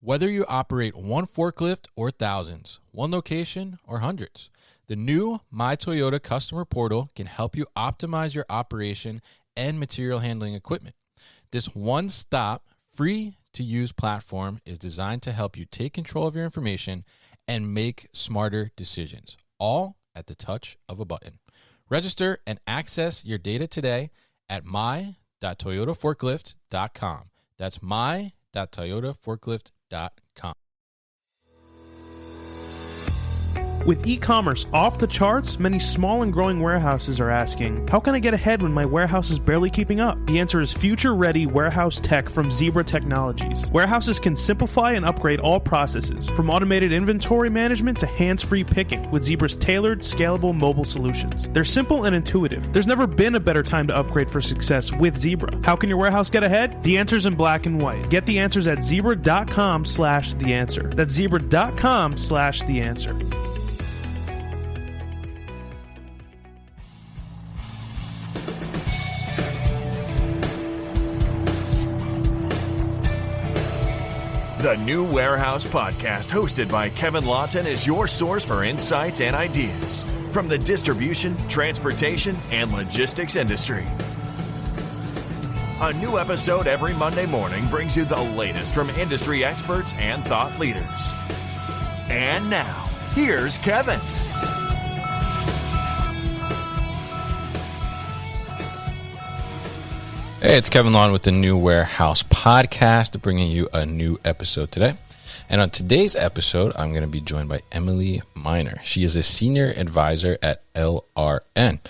Whether you operate one forklift or thousands, one location or hundreds, the new My Toyota customer portal can help you optimize your operation and material handling equipment. This one-stop, free-to-use platform is designed to help you take control of your information and make smarter decisions, all at the touch of a button. Register and access your data today at my.toyotaforklift.com. That's my.toyotaforklift.com. With e-commerce off the charts, many small and growing warehouses are asking, how can I get ahead when my warehouse is barely keeping up? The answer is future-ready warehouse tech from Zebra Technologies. Warehouses can simplify and upgrade all processes, from automated inventory management to hands-free picking, with Zebra's tailored, scalable mobile solutions. They're simple and intuitive. There's never been a better time to upgrade for success with Zebra. How can your warehouse get ahead? The answer's in black and white. Get the answers at zebra.com/theanswer. That's zebra.com/theanswer. The New Warehouse Podcast, hosted by Kevin Lawton, is your source for insights and ideas from the distribution, transportation, and logistics industry. A new episode every Monday morning brings you the latest from industry experts and thought leaders. And now, here's Kevin. Hey, it's Kevin Lawton with the New Warehouse Podcast, bringing you a new episode today. And on today's episode, I'm going to be joined by Emily Miner. She is a senior advisor at LRN.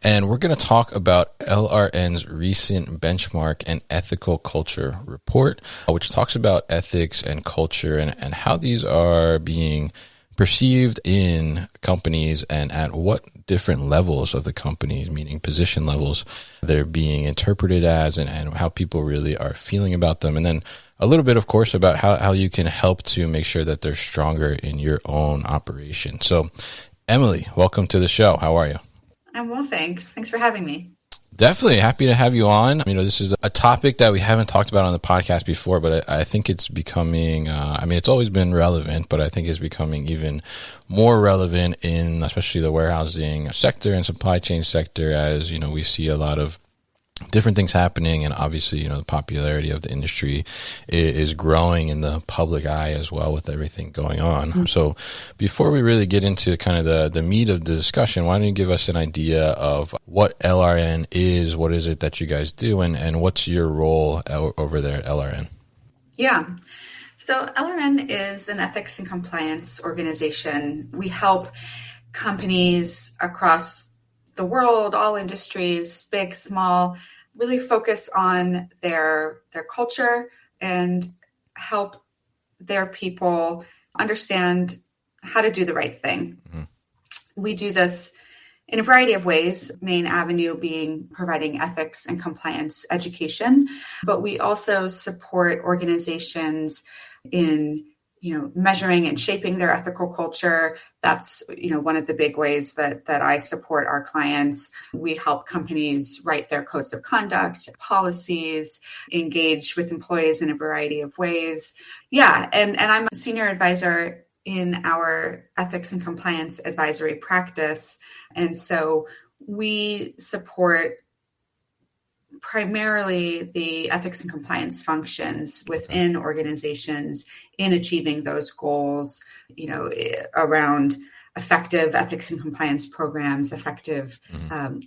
And we're going to talk about LRN's recent benchmark and ethical culture report, which talks about ethics and culture and how these are being perceived in companies and at what different levels of the companies, meaning position levels, they're being interpreted as and how people really are feeling about them. And then a little bit, of course, about how you can help to make sure that they're stronger in your own operation. So, Emily, welcome to the show. How are you? I'm well, thanks. Thanks for having me. Definitely happy to have you on. You know, this is a topic that we haven't talked about on the podcast before, but I think it's becoming, it's always been relevant, but I think it's becoming even more relevant in especially the warehousing sector and supply chain sector, as, you know, we see a lot of different things happening, and obviously, you know, the popularity of the industry is growing in the public eye as well with everything going on. Mm-hmm. So before we really get into kind of the meat of the discussion, why don't you give us an idea of what LRN is, what is it that you guys do, and what's your role over there at LRN? Yeah. So LRN is an ethics and compliance organization. We help companies across the world, all industries, big, small, really focus on their culture and help their people understand how to do the right thing. Mm-hmm. We do this in a variety of ways, main avenue being providing ethics and compliance education, but we also support organizations in measuring and shaping their ethical culture. That's, one of the big ways that I support our clients. We help companies write their codes of conduct, policies, engage with employees in a variety of ways. Yeah. And I'm a senior advisor in our ethics and compliance advisory practice. And so we support primarily the ethics and compliance functions within organizations in achieving those goals, around effective ethics and compliance programs, effective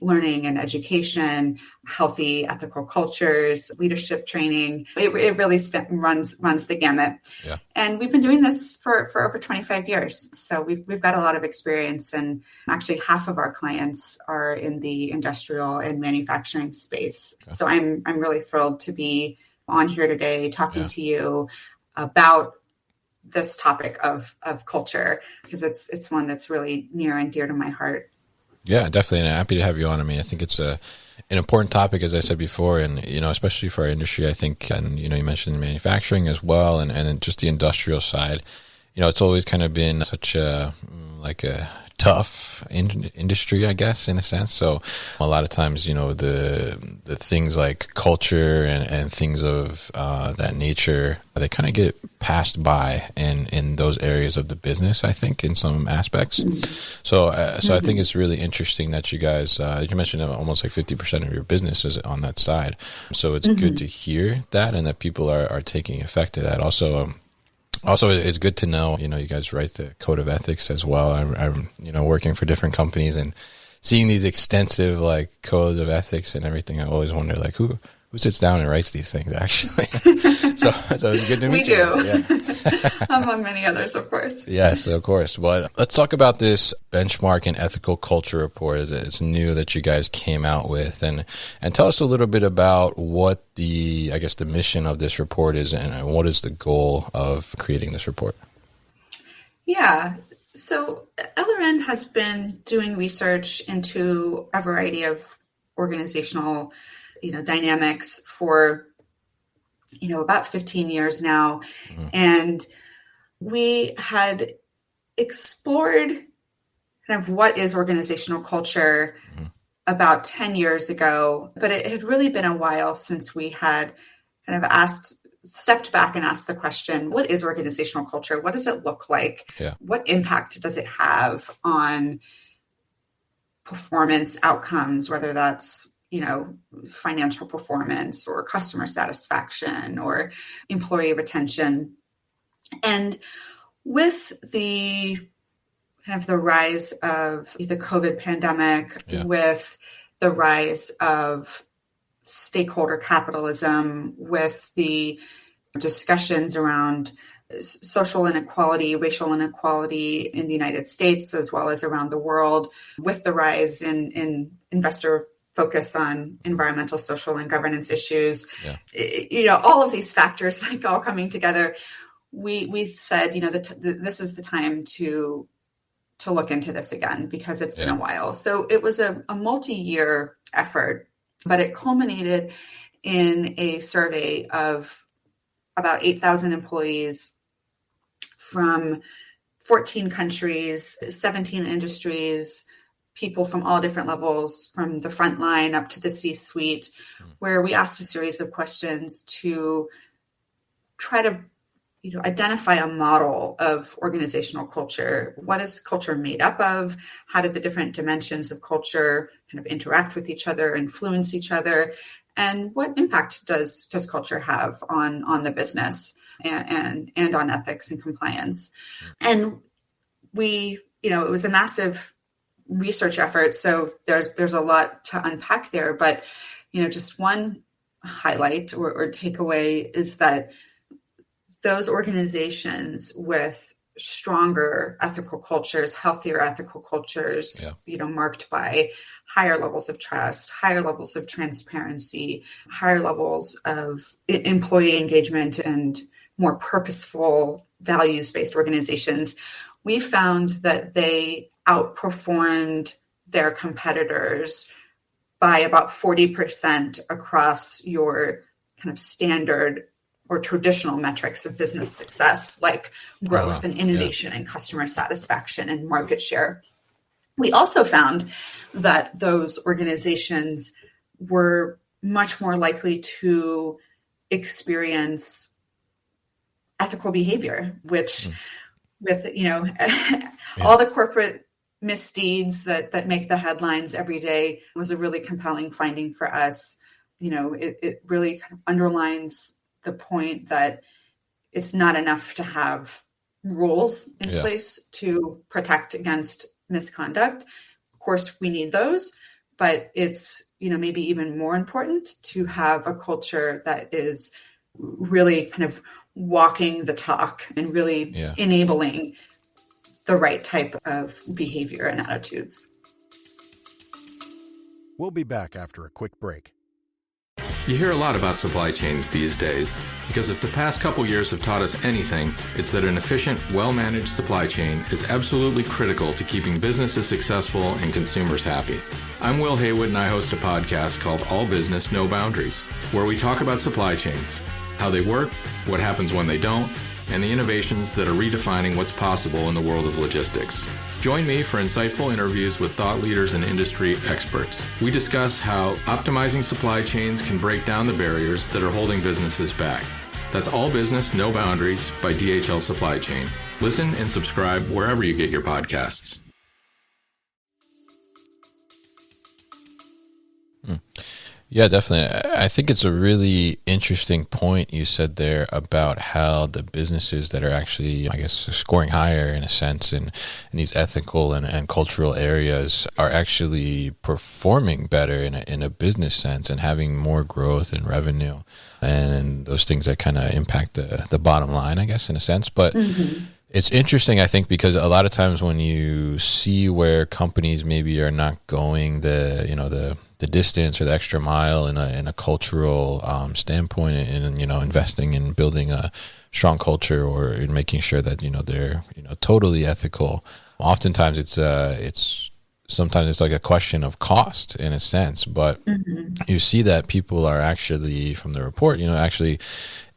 learning and education, healthy ethical cultures, leadership training. It really runs the gamut. Yeah. And we've been doing this for over 25 years. So we've got a lot of experience, and actually half of our clients are in the industrial and manufacturing space. Okay. So I'm really thrilled to be on here today talking to you about this topic of culture, because it's one that's really near and dear to my heart. Yeah, definitely. And I'm happy to have you on. I mean, I think it's an important topic, as I said before, and, especially for our industry, I think, and, you mentioned manufacturing as well, and just the industrial side, it's always kind of been such a tough industry, I guess, in a sense. So a lot of times, the things like culture and things of that nature, they kind of get passed by in those areas of the business, I think, in some aspects. So I think it's really interesting that you guys, you mentioned almost like 50% of your business is on that side. So it's good to hear that, and that people are taking effect of that. Also, it's good to know, you guys write the code of ethics as well. I'm working for different companies and seeing these extensive like codes of ethics and everything. I always wonder like who sits down and writes these things actually. so it's good to meet you. We do. Yeah. Among many others, of course. Yes, of course. But let's talk about this benchmark and ethical culture report. It's new that you guys came out with, and tell us a little bit about what the mission of this report is, and what is the goal of creating this report. Yeah. So LRN has been doing research into a variety of organizational, dynamics for, about 15 years now. And we had explored kind of what is organizational culture about 10 years ago, but it had really been a while since we had kind of stepped back and asked the question, what is organizational culture? What does it look like? Yeah. What impact does it have on performance outcomes, whether that's, financial performance or customer satisfaction or employee retention? And with the kind of the rise of the COVID pandemic, with the rise of stakeholder capitalism, with the discussions around social inequality, racial inequality in the United States, as well as around the world, with the rise in investor focus on environmental, social, and governance issues, all of these factors like all coming together, we said, this is the time to look into this again, because it's been a while. So it was a multi-year effort, but it culminated in a survey of about 8,000 employees from 14 countries, 17 industries, people from all different levels, from the front line up to the C-suite, where we asked a series of questions to try to identify a model of organizational culture. What is culture made up of? How do the different dimensions of culture kind of interact with each other, influence each other? And what impact does culture have on the business and on ethics and compliance? And we, it was a massive research effort. So there's a lot to unpack there, but, just one highlight or takeaway is that those organizations with stronger ethical cultures, healthier ethical cultures, marked by higher levels of trust, higher levels of transparency, higher levels of employee engagement, and more purposeful, values-based organizations, we found that they outperformed their competitors by about 40% across your kind of standard or traditional metrics of business success, like growth and innovation and customer satisfaction and market share. We also found that those organizations were much more likely to experience ethical behavior, which with, all the corporate misdeeds that make the headlines every day was a really compelling finding for us. It really kind of underlines the point that it's not enough to have rules in place to protect against misconduct. Of course, we need those, but it's, maybe even more important to have a culture that is really kind of walking the talk and really enabling the right type of behavior and attitudes. We'll be back after a quick break. You hear a lot about supply chains these days, because if the past couple years have taught us anything, it's that an efficient, well-managed supply chain is absolutely critical to keeping businesses successful and consumers happy. I'm Will Haywood, and I host a podcast called All Business, No Boundaries, where we talk about supply chains, how they work, what happens when they don't, and the innovations that are redefining what's possible in the world of logistics. Join me for insightful interviews with thought leaders and industry experts. We discuss how optimizing supply chains can break down the barriers that are holding businesses back. That's All Business, No Boundaries by DHL Supply Chain. Listen and subscribe wherever you get your podcasts. Yeah, definitely. I think it's a really interesting point you said there about how the businesses that are actually, I guess, scoring higher in a sense in these ethical and cultural areas are actually performing better in a business sense and having more growth and revenue and those things that kind of impact the bottom line, I guess, in a sense. But it's interesting, I think, because a lot of times when you see where companies maybe are not going the distance or the extra mile in a cultural standpoint, and investing in building a strong culture or in making sure that they're totally ethical. Oftentimes it's sometimes it's like a question of cost in a sense, but you see that people are actually, from the report, actually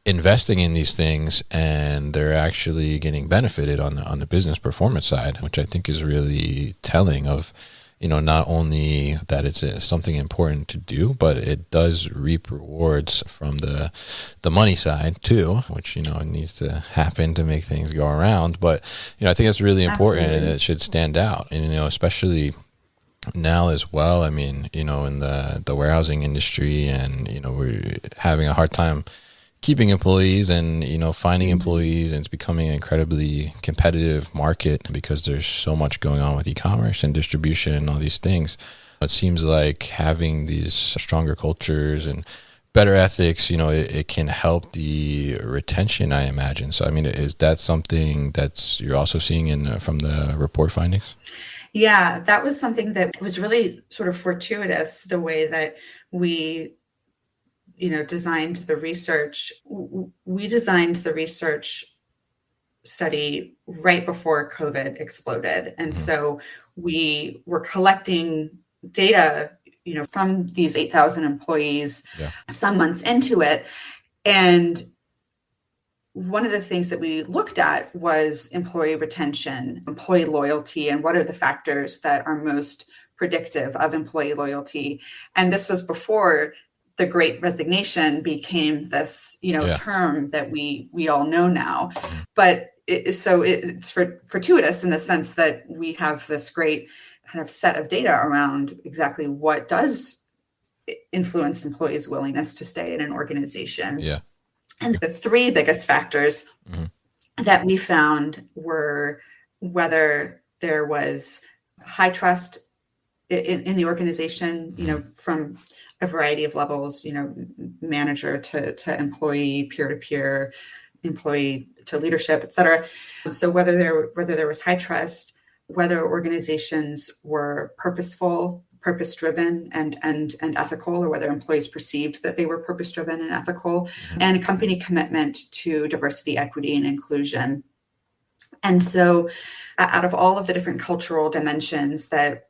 investing in these things, and they're actually getting benefited on the business performance side, which I think is really telling of, not only that it's something important to do, but it does reap rewards from the money side too, which, it needs to happen to make things go around. But, I think it's really important. Absolutely. And it should stand out, and, especially now as well. I mean, in the warehousing industry, and, we're having a hard time keeping employees and, finding employees, and it's becoming an incredibly competitive market because there's so much going on with e-commerce and distribution and all these things. It seems like having these stronger cultures and better ethics, it can help the retention, I imagine. So, I mean, is that something that's you're also seeing from the report findings? Yeah, that was something that was really sort of fortuitous, the way that we designed the research. We designed the research study right before COVID exploded. And so we were collecting data, from these 8,000 employees some months into it. And one of the things that we looked at was employee retention, employee loyalty, and what are the factors that are most predictive of employee loyalty. And this was before the Great Resignation became this, term that we all know now. But it's fortuitous in the sense that we have this great kind of set of data around exactly what does influence employees' willingness to stay in an organization. Yeah. And the three biggest factors that we found were whether there was high trust in the organization, from a variety of levels, manager to employee, peer-to-peer, employee to leadership, et cetera. So whether there was high trust, whether organizations were purposeful, purpose-driven, and ethical, or whether employees perceived that they were purpose-driven and ethical, and a company commitment to diversity, equity, and inclusion. And so out of all of the different cultural dimensions that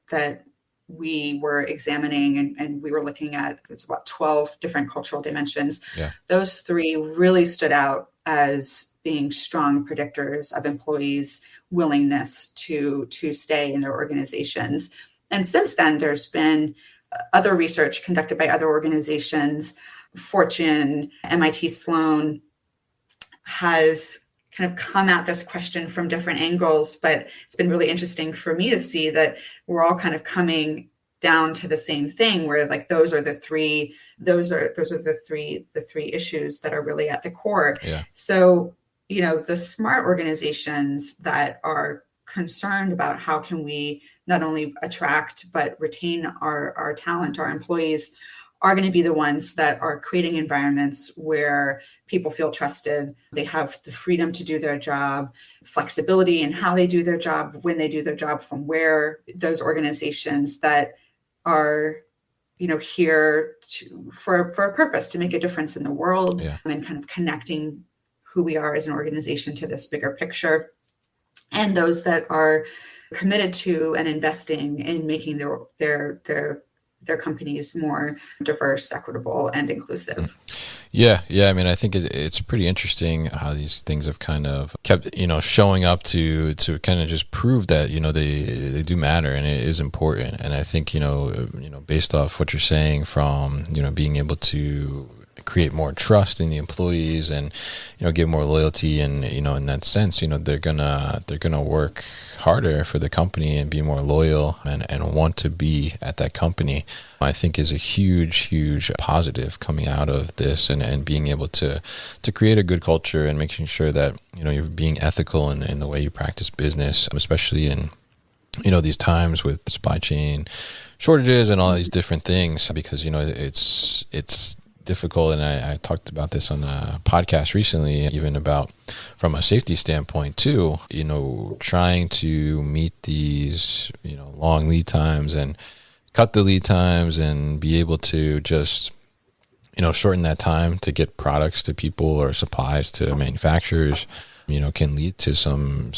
we were examining, and we were looking at, it's about 12 different cultural dimensions. Yeah. Those three really stood out as being strong predictors of employees' willingness to stay in their organizations. And since then, there's been other research conducted by other organizations. Fortune, MIT Sloan has kind of come at this question from different angles, but it's been really interesting for me to see that we're all kind of coming down to the same thing, where like those are the three issues that are really at the core. Yeah. So, the smart organizations that are concerned about how can we not only attract but retain our talent, our employees, are going to be the ones that are creating environments where people feel trusted. They have the freedom to do their job, flexibility in how they do their job, when they do their job, from where. Those organizations that are, here for a purpose, to make a difference in the world, and kind of connecting who we are as an organization to this bigger picture. And those that are committed to and investing in making their their companies more diverse, equitable, and inclusive. Yeah. I mean, I think it's pretty interesting how these things have kind of kept, showing up to kind of just prove that, they do matter and it is important. And I think, based off what you're saying from, being able to create more trust in the employees and, give more loyalty and, in that sense, they're gonna work harder for the company and be more loyal and want to be at that company, I think is a huge positive coming out of this and being able to create a good culture and making sure that, you're being ethical in the way you practice business, especially in, these times with supply chain shortages and all these different things, because, it's difficult. And I talked about this on a podcast recently, even about from a safety standpoint too, trying to meet these, long lead times and cut the lead times and be able to just, shorten that time to get products to people or supplies to manufacturers, can lead to some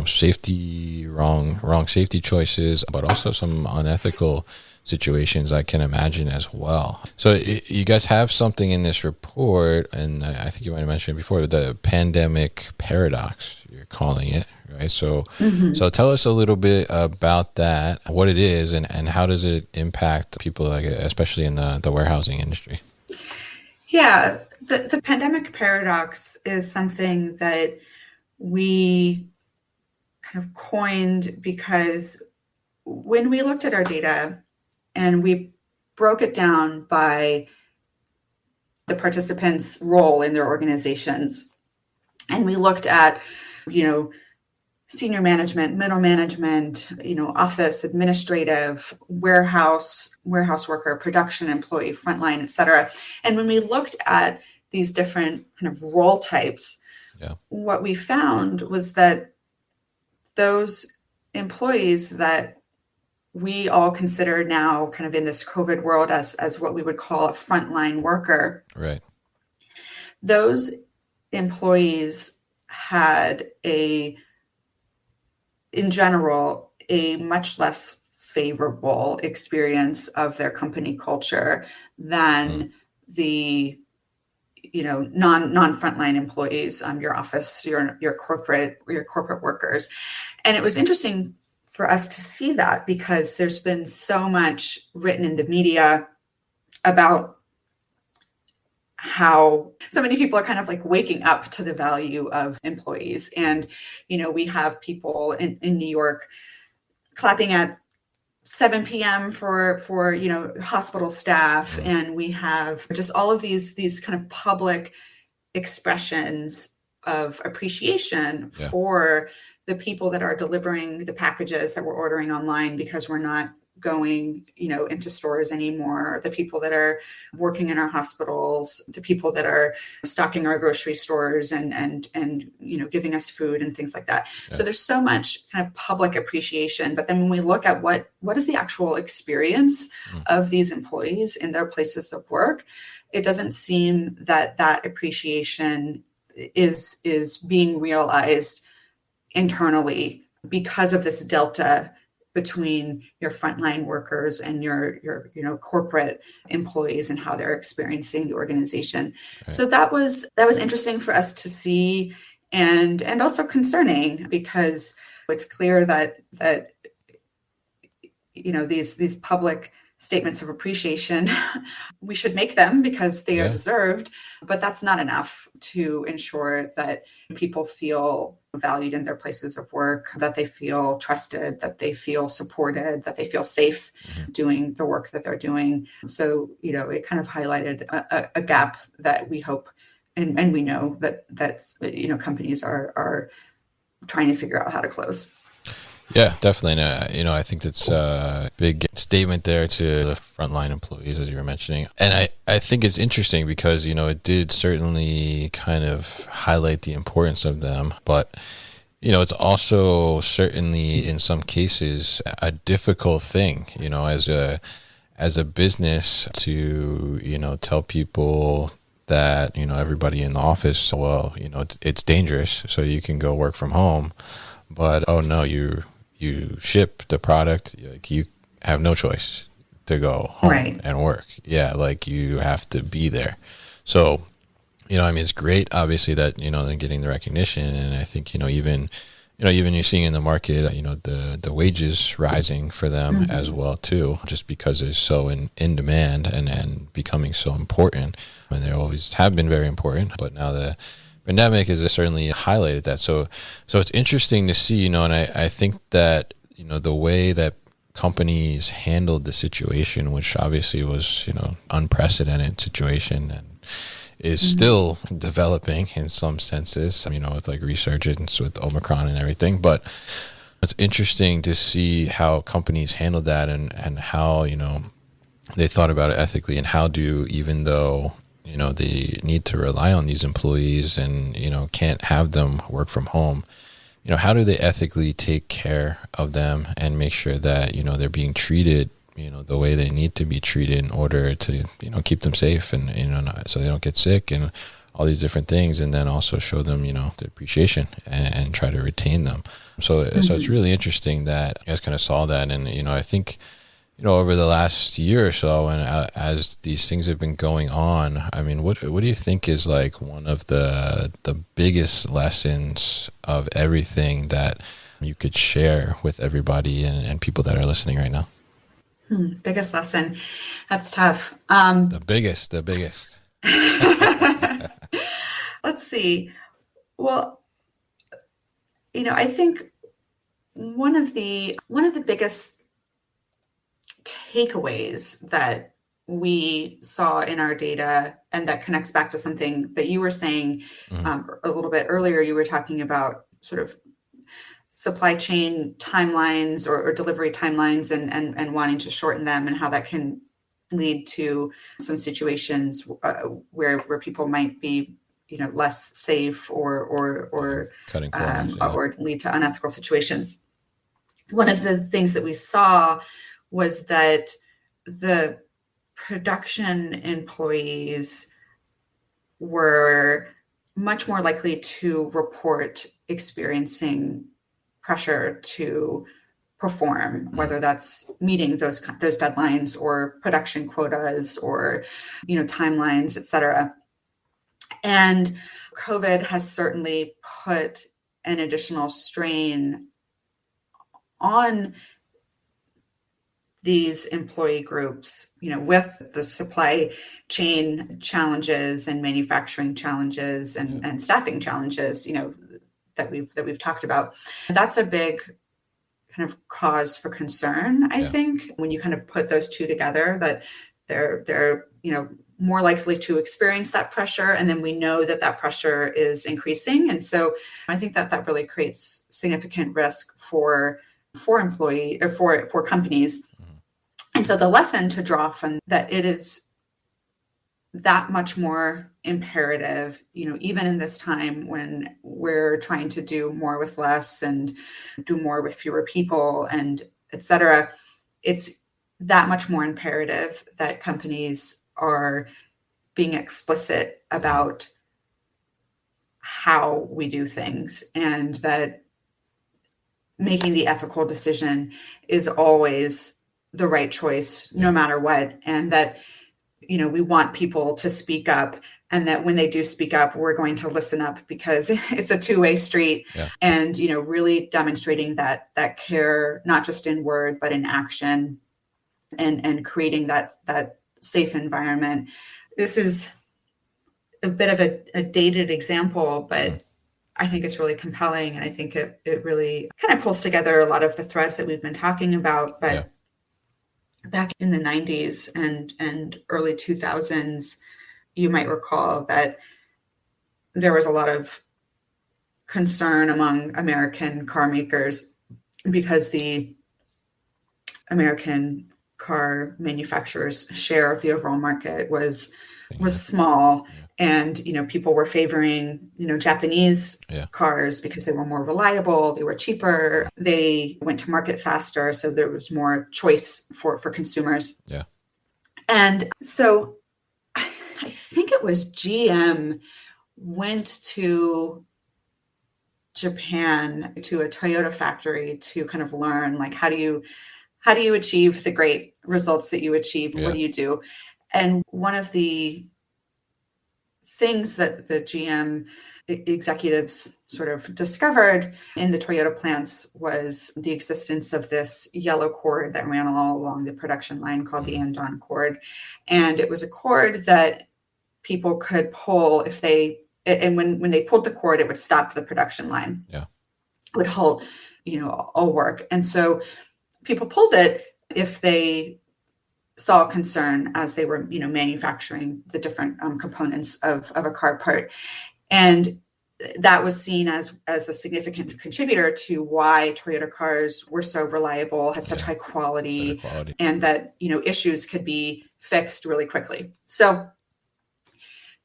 safety, wrong safety choices, but also some unethical situations I can imagine as well. So you guys have something in this report, and I think you might have mentioned it before, the pandemic paradox, you're calling it, right? So so tell us a little bit about that, what it is, and how does it impact people, like especially in the warehousing industry? Yeah, the pandemic paradox is something that we kind of coined because when we looked at our data and we broke it down by the participants' role in their organizations, and we looked at, senior management, middle management, office, administrative, warehouse worker, production employee, frontline, et cetera. And when we looked at these different kind of role types, what we found was that those employees that we all consider now kind of in this COVID world as what we would call a frontline worker. Right. Those employees had in general, a much less favorable experience of their company culture than the non-frontline employees, your office, your corporate workers. And it was interesting for us to see that because there's been so much written in the media about how so many people are kind of like waking up to the value of employees. And, we have people in New York clapping at 7 p.m. for hospital staff. And we have just all of these kind of public expressions of appreciation for the people that are delivering the packages that we're ordering online because we're not going, into stores anymore, the people that are working in our hospitals, the people that are stocking our grocery stores and giving us food and things like that. Yeah. So there's so much kind of public appreciation. But then when we look at what is the actual experience of these employees in their places of work, it doesn't seem that appreciation is being realized internally because of this delta between your frontline workers and your corporate employees and how they're experiencing the organization. Right. So that was interesting for us to see and also concerning because it's clear that these public statements of appreciation, we should make them because they are deserved, but that's not enough to ensure that people feel valued in their places of work, that they feel trusted, that they feel supported, that they feel safe doing the work that they're doing. So, it kind of highlighted a gap that we hope and we know that companies are trying to figure out how to close. Yeah, definitely. And, I think that's a big statement there to the frontline employees, as you were mentioning. And I think it's interesting because, it did certainly kind of highlight the importance of them. But, it's also certainly in some cases a difficult thing, as a business to, tell people that, everybody in the office, well, it's dangerous, so you can go work from home. But, oh, no, you ship the product, like you have no choice to go home Right. and work. Yeah, like you have to be there. So, I mean, it's great, obviously, that, they're getting the recognition. And I think, even you're seeing in the market, the wages rising for them as well, too, just because they're so in demand and becoming so important. I mean, they always have been very important, but now the pandemic has certainly highlighted that. So it's interesting to see, and I think that, the way that companies handled the situation, which obviously was, unprecedented situation and is still developing in some senses, with like resurgence with Omicron and everything. But it's interesting to see how companies handled that and how, they thought about it ethically, and how do, even though, they need to rely on these employees and, can't have them work from home, how do they ethically take care of them and make sure that, they're being treated, the way they need to be treated in order to, keep them safe and, so they don't get sick and all these different things, and then also show them, the appreciation and try to retain them. So it's really interesting that you guys kind of saw that. And, I think, over the last year or so, and as these things have been going on, I mean, what do you think is like one of the biggest lessons of everything that you could share with everybody and people that are listening right now? Biggest lesson. That's tough. The biggest. Let's see. Well, I think one of the biggest takeaways that we saw in our data, and that connects back to something that you were saying a little bit earlier. You were talking about sort of supply chain timelines or delivery timelines and wanting to shorten them, and how that can lead to some situations where people might be, less safe or cutting corners, or lead to unethical situations. One of the things that we saw was that the production employees were much more likely to report experiencing pressure to perform, whether that's meeting those deadlines or production quotas or, timelines, et cetera. And COVID has certainly put an additional strain on these employee groups, with the supply chain challenges and manufacturing challenges and staffing challenges, that we've talked about. That's a big kind of cause for concern, I think, when you kind of put those two together, that they're more likely to experience that pressure, and then we know that pressure is increasing. And so I think that really creates significant risk for employee or for companies. And so the lesson to draw from that, it is that much more imperative, even in this time when we're trying to do more with less and do more with fewer people and et cetera. It's that much more imperative that companies are being explicit about how we do things, and that making the ethical decision is always the right choice, no matter what. And that, we want people to speak up, and that when they do speak up, we're going to listen up, because it's a two-way street. And, really demonstrating that care, not just in word, but in action, and creating that safe environment. This is a bit of a dated example, but I think it's really compelling. And I think it really kind of pulls together a lot of the threads that we've been talking about. But back in the 90s and early 2000s, you might recall that there was a lot of concern among American car makers, because the American car manufacturers' share of the overall market was small. And, people were favoring, Japanese cars because they were more reliable, they were cheaper, they went to market faster. So there was more choice for consumers. And so I think it was GM went to Japan, to a Toyota factory, to kind of learn, like, how do you how do you achieve the great results that you achieve? Yeah. What do you do? And one of the things that the GM executives sort of discovered in the Toyota plants was the existence of this yellow cord that ran all along the production line called the andon cord. And it was a cord that people could pull if they, and when they pulled the cord, it would stop the production line. Yeah. It would halt, all work. And so people pulled it if they saw concern as they were, manufacturing the different components of a car part. And that was seen as a significant contributor to why Toyota cars were so reliable, had such high quality, and that, issues could be fixed really quickly. So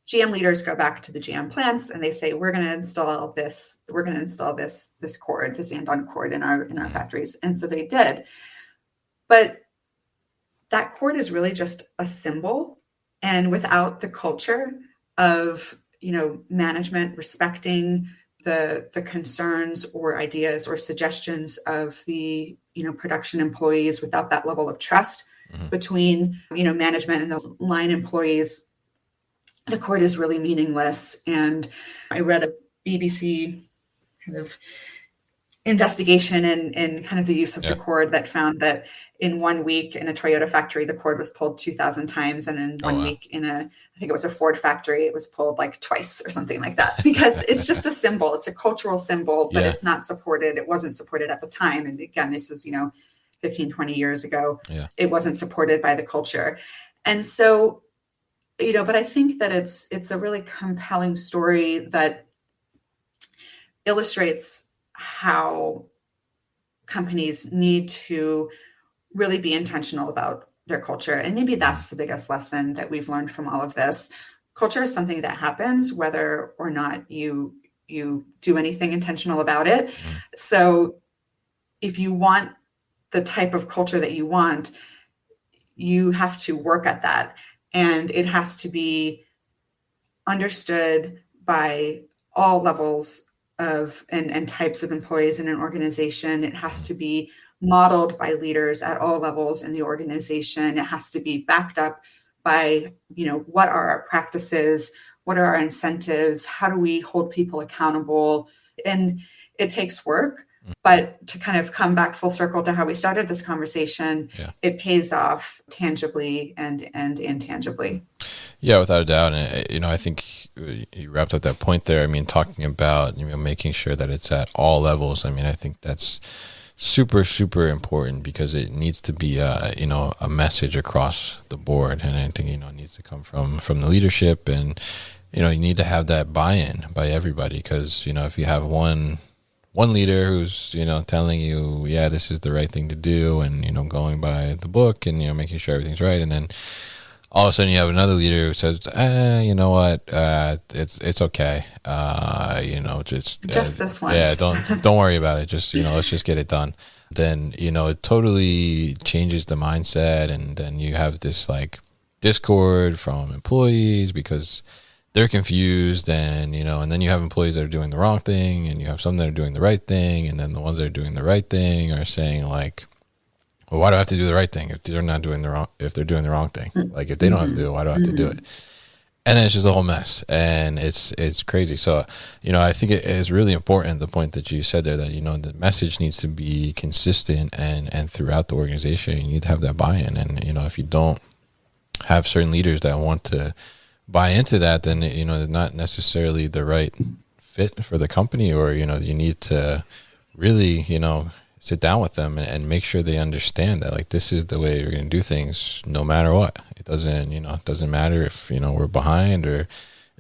GM leaders go back to the GM plants and they say, we're going to install this cord, this andon cord in our factories. And so they did. But that cord is really just a symbol. And without the culture of, management respecting the concerns or ideas or suggestions of the, production employees, without that level of trust between, management and the line employees, the cord is really meaningless. And I read a BBC kind of investigation and kind of the use of the cord that found that in 1 week in a Toyota factory, the cord was pulled 2,000 times. And in 1 week in I think it was a Ford factory, it was pulled like twice or something like that, because it's just a symbol. It's a cultural symbol, but it's not supported. It wasn't supported at the time. And again, this is, 15, 20 years ago. Yeah. It wasn't supported by the culture. And so, but I think that it's a really compelling story that illustrates how companies need to really be intentional about their culture. And maybe that's the biggest lesson that we've learned from all of this. Culture is something that happens whether or not you do anything intentional about it. So if you want the type of culture that you want, you have to work at that. And it has to be understood by all levels of and types of employees in an organization. It has to be modeled by leaders at all levels in the organization. It has to be backed up by, what are our practices? What are our incentives? How do we hold people accountable? And it takes work, but to kind of come back full circle to how we started this conversation, it pays off tangibly and intangibly. Yeah, without a doubt. And, I think you wrapped up that point there. I mean, talking about, making sure that it's at all levels. I mean, I think that's super, super important because it needs to be, a message across the board. And I think, it needs to come from the leadership and, you need to have that buy-in by everybody because, if you have one leader who's, telling you, this is the right thing to do and, going by the book and, making sure everything's right. And then all of a sudden you have another leader who says, you know what, it's okay. Just this once. Yeah, don't worry about it. Just, let's just get it done. Then, it totally changes the mindset. And then you have this like discord from employees because they're confused and then you have employees that are doing the wrong thing and you have some that are doing the right thing. And then the ones that are doing the right thing are saying like, well, why do I have to do the right thing if they're doing the wrong thing? Like if they don't have to do it, why do I have to do it? And then it's just a whole mess and it's crazy. So, I think it is really important, the point that you said there that, the message needs to be consistent and throughout the organization, you need to have that buy-in. And, if you don't have certain leaders that want to buy into that, then, they're not necessarily the right fit for the company or, you need to really, sit down with them and make sure they understand that like this is the way you're going to do things no matter what. It doesn't matter if we're behind or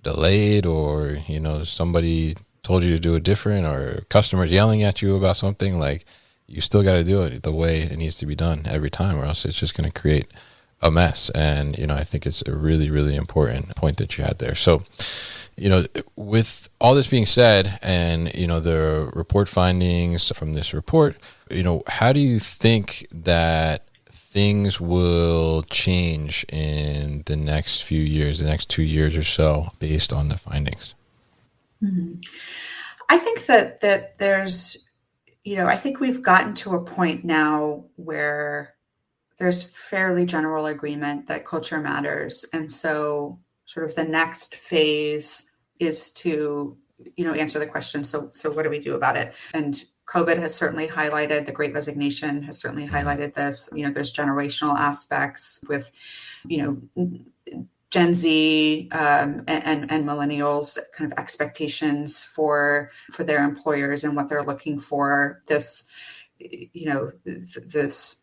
delayed or somebody told you to do it different or customers yelling at you about something. Like you still got to do it the way it needs to be done every time, or else it's just going to create a mess. And I think it's a really, really important point that you had there. So with all this being said and, the report findings from this report, how do you think that things will change in the next few years, the next 2 years or so, based on the findings? I think that there's, I think we've gotten to a point now where there's fairly general agreement that culture matters. And so sort of the next phase is to, answer the question, so what do we do about it? And COVID has certainly highlighted, the Great Resignation has certainly highlighted this. There's generational aspects with, Gen Z and millennials, kind of expectations for their employers and what they're looking for. This, this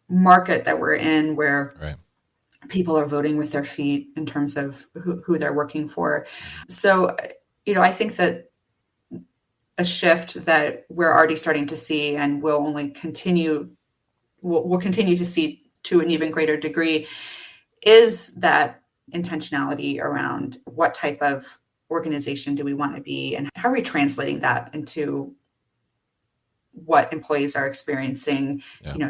market that we're in, where Right. people are voting with their feet in terms of who they're working for. So, I think that a shift that we're already starting to see and will only continue, we'll continue to see to an even greater degree, is that intentionality around what type of organization do we want to be, and how are we translating that into what employees are experiencing,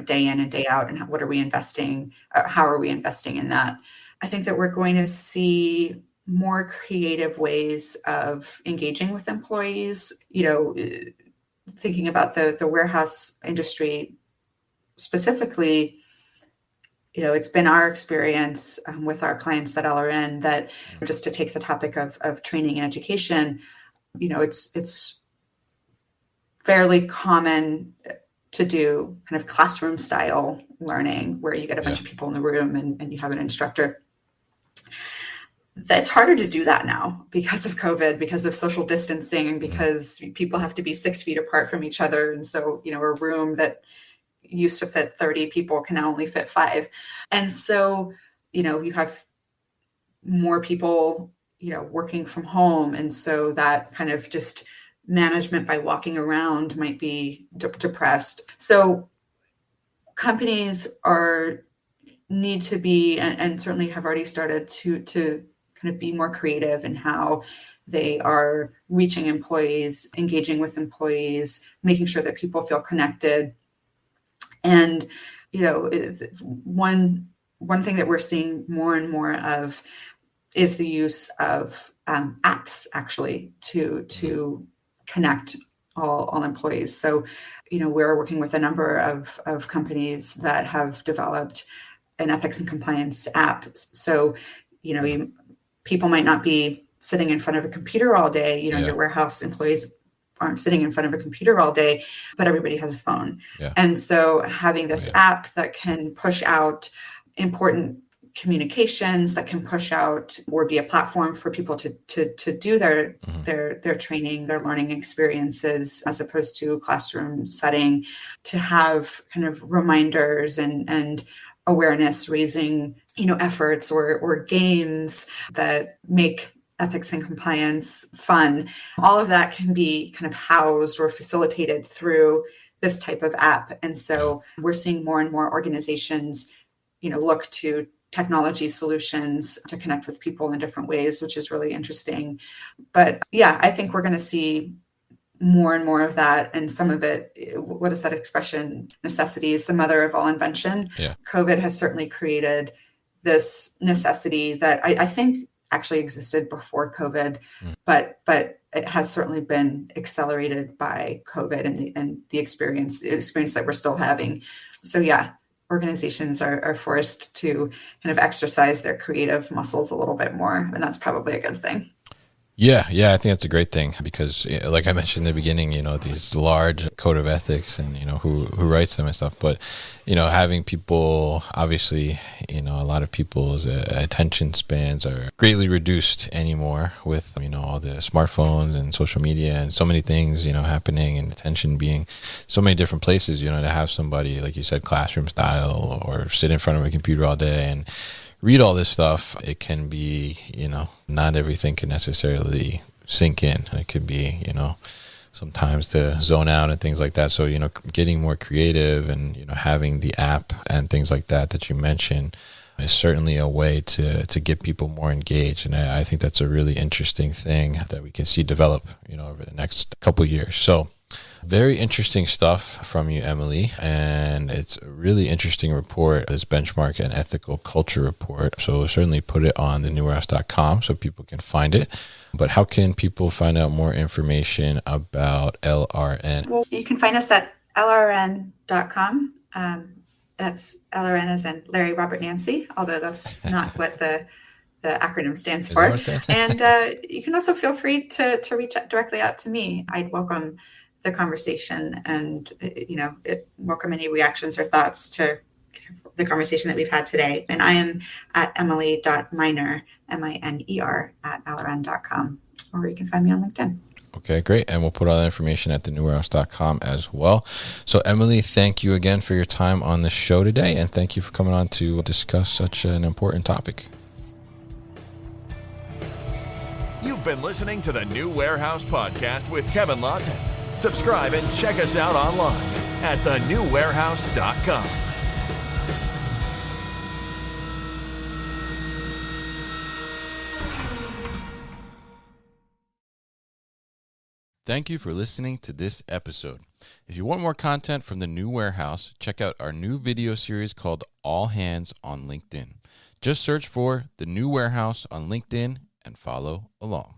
day in and day out, and what are we investing, how are we investing in that? I think that we're going to see more creative ways of engaging with employees. Thinking about the warehouse industry specifically, it's been our experience with our clients at LRN that, just to take the topic of training and education, it's fairly common to do kind of classroom style learning, where you get a bunch of people in the room and you have an instructor. That's harder to do that now because of COVID, because of social distancing, because people have to be 6 feet apart from each other. And so, a room that used to fit 30 people can now only fit 5. And so, you have more people, working from home. And so that kind of just management by walking around might be depressed. So companies need to be, and certainly have already started to kind of be more creative in how they are reaching employees, engaging with employees, making sure that people feel connected. And, one thing that we're seeing more and more of is the use of apps, actually, to connect all employees. So, we're working with a number of companies that have developed an ethics and compliance app. So, people might not be sitting in front of a computer all day. Your warehouse employees aren't sitting in front of a computer all day, but everybody has a phone. Yeah. And so having this app that can push out important communications, that can push out or be a platform for people to do their training, their learning experiences, as opposed to a classroom setting, to have kind of reminders and awareness raising, efforts or games that make ethics and compliance fun. All of that can be kind of housed or facilitated through this type of app. And so we're seeing more and more organizations, look to technology solutions to connect with people in different ways, which is really interesting. But I think we're going to see more and more of that. And some of it, what is that expression? Necessity is the mother of all invention. Yeah. COVID has certainly created this necessity that I think actually existed before COVID, but it has certainly been accelerated by COVID and the experience that we're still having. So organizations are forced to kind of exercise their creative muscles a little bit more, and that's probably a good thing. Yeah, I think that's a great thing because, like I mentioned in the beginning, these large code of ethics and, who writes them and stuff. But, having people, obviously, a lot of people's attention spans are greatly reduced anymore with, all the smartphones and social media and so many things, happening, and attention being so many different places, to have somebody, like you said, classroom style, or sit in front of a computer all day and read all this stuff. It can be, not everything can necessarily sink in. It could be, sometimes to zone out and things like that. So, getting more creative and, having the app and things like that you mentioned is certainly a way to get people more engaged. And I think that's a really interesting thing that we can see develop, over the next couple of years. So Very interesting stuff from you, Emily. And it's a really interesting report, this benchmark and ethical culture report. So we'll certainly put it on thenewwarehouse.com so people can find it. But how can people find out more information about LRN? Well, you can find us at lrn.com. That's LRN as in Larry, Robert, Nancy, although that's not what the acronym stands for. And you can also feel free to reach out directly out to me. I'd welcome the conversation and, welcome any reactions or thoughts to the conversation that we've had today. And I am at emily.miner, MINER, at lrn.com, or you can find me on LinkedIn. Okay, great. And we'll put all that information at thenewwarehouse.com as well. So, Emily, thank you again for your time on the show today. And thank you for coming on to discuss such an important topic. You've been listening to the New Warehouse Podcast with Kevin Lawton. Subscribe and check us out online at thenewwarehouse.com. Thank you for listening to this episode. If you want more content from the New Warehouse, check out our new video series called All Hands on LinkedIn. Just search for the New Warehouse on LinkedIn and follow along.